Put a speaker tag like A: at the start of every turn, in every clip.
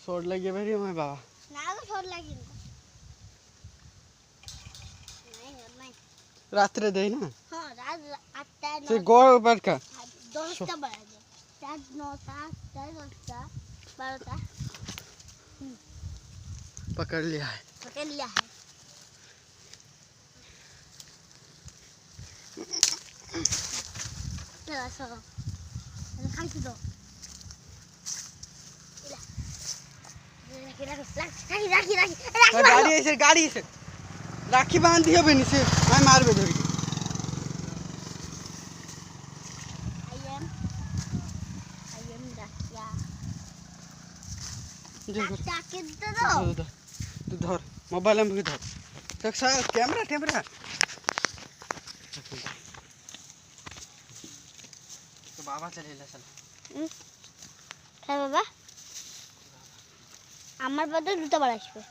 A: short लगे भाई मैं बाबा
B: ना तो शॉर्ट लगी नहीं नहीं
A: रात रे दे ना
B: हां रात 8
A: से गोल पर का
B: 10টা बजे 4 9টা 10টা 12টা
A: पकड़ लिया है
B: चलो चलो खाई तो
A: गाड़ी से राखी बांध दियो बेनी से मैं मार बे धरी तू धर मोबाइल में धर तक कैमरा कैमरा तो बाबा चलेला चल
B: হ্যাঁ বাবা আমার বাদে দুটো বার আসবে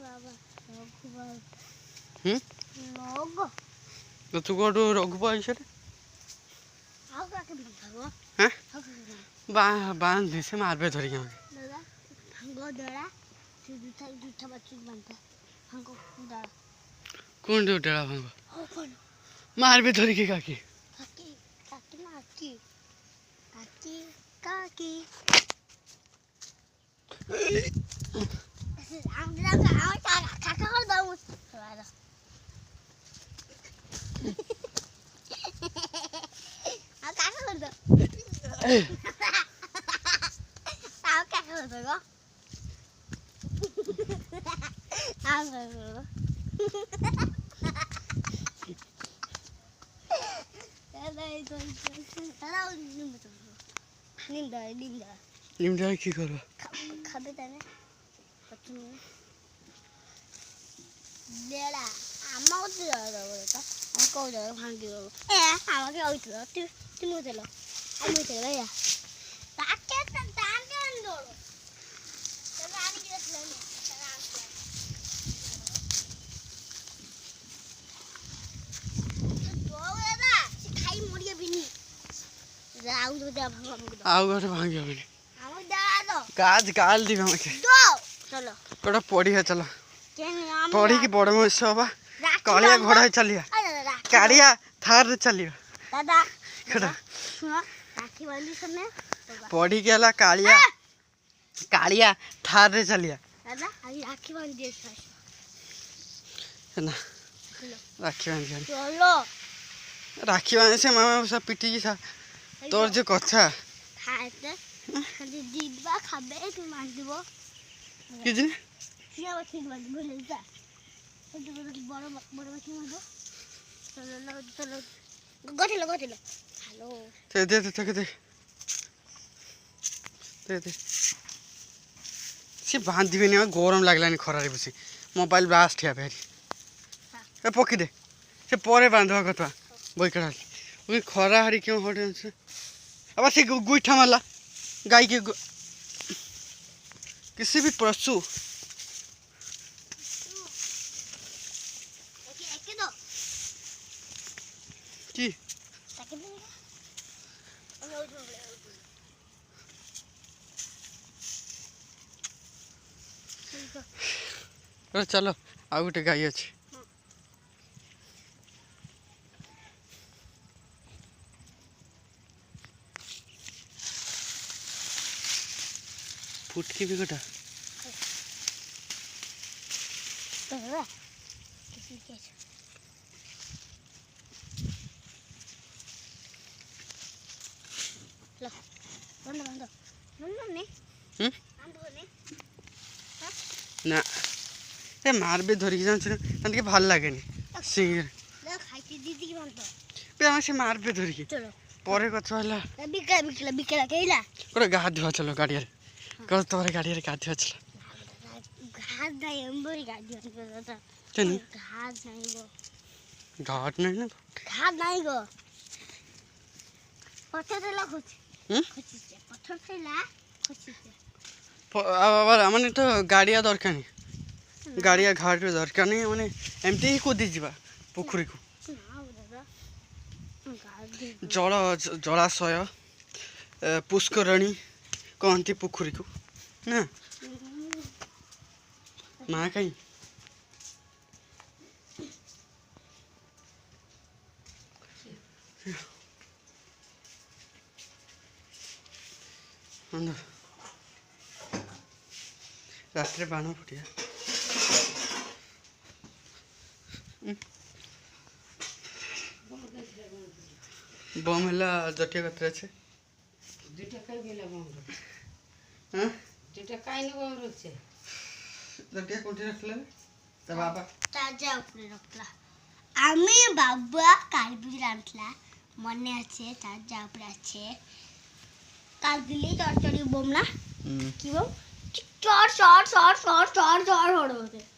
B: বাবা लोग
A: तो तू को रघु पैसे
B: आओ काके भागो
A: हैं बांध दे से मार बे धरी के
B: दादा भागो डरा दूठा बच्चों बांधता भागो डरा
A: कौन दे डरा भागो
B: ओ कौन
A: मार बे धरी के काकी
B: काकी काकी ना काकी काकी काकी हम काका कर दो चला आ काका कर दो आ काका कर दो आ कर दो
A: निम्दा की करबा
B: खाबे ताने पछुन लेला आमा को जरा बोलता आ को जरा भांगी गो ए आमा के आइतो तू मुतेलो आ मुतेलो या ताके ताके अंदोलो तब आनी के रखले
A: आउ घर भांगी होबे
B: हम डरा दो
A: काज काल दी हम के
B: दो चलो
A: कोटा पड़ी है चलो
B: केन हम
A: पड़ी की बड़ में सबा कालिया घोड़ा चलिया कालिया थार चलिया
B: दादा
A: कोटा
B: सुनो राखी बांधी समय
A: पड़ी गेला कालिया कालिया थार रे चलिया
B: दादा अभी राखी बांध दिए
A: है ना राखी बांध के
B: चलो
A: राखी बांध से मामा सब पिटी जी सा तोर जो कथा
B: खाते खाते दीदबा खाबे तू मार दिबो
A: कि जी
B: किया बच्चे बांध बोलता तो बड़ बड़ बच्चे मार दो चलो चलो गठिलो हेलो
A: दे दे से बांध दिबे ने गरम लागलानी खरारे बसी मोबाइल ब्लास्ट है भाई ए पकी दे से परे बांधवा कथा बोई करा वो खरा हरी क्यों होटे से अब से गुइठा मारला गाय के किसी भी पशु की चलो आ गोटे गाय अच्छे फुटकी भी कटा ना ए मार बे धरिक जान भल लगे सिंह से मार बे धरिक पर कथा गोटे गाँ धुआ चलो गाड़ी कह तुम्हारे गाड़ी गाँ धुआ चलो घाट नहीं ना
B: घाट नहीं गो पत्थर से लग खुशी से पत्थर से ला खुशी से
A: माने तो गाड़िया दरकार नहीं गाड़िया घाट दरकार नहीं माने एमती ही कूदी जा ପୋଖରୀକୁ
B: ନା ଦାଦା ଗାଧେଇ
A: ଜଳାଶୟ ପୁଷ୍କରଣୀ କହନ୍ତି ପୋଖରୀକୁ ନା ମା କାହିଁ ରାତିରେ ବାଣ ଫୁଟିଆ बम ହେଲା ଜଟିଆ କତିରେ ଅଛି
C: দুইটা কাই গেলা বন্ধ
A: হ্যাঁ
C: দুইটা কাই নে বন্ধ হচ্ছে
A: জটিয়া কোটি রাখলে তা বাবা
B: তাজা উপরে রাখলা আমি বাবা কালবিল আনলা মনে আছে তাজা উপরে আছে কালবিলি চড়চড়ি বোম না কি বোম চড় চড় চড় চড় চড় চড় চড় হচ্ছে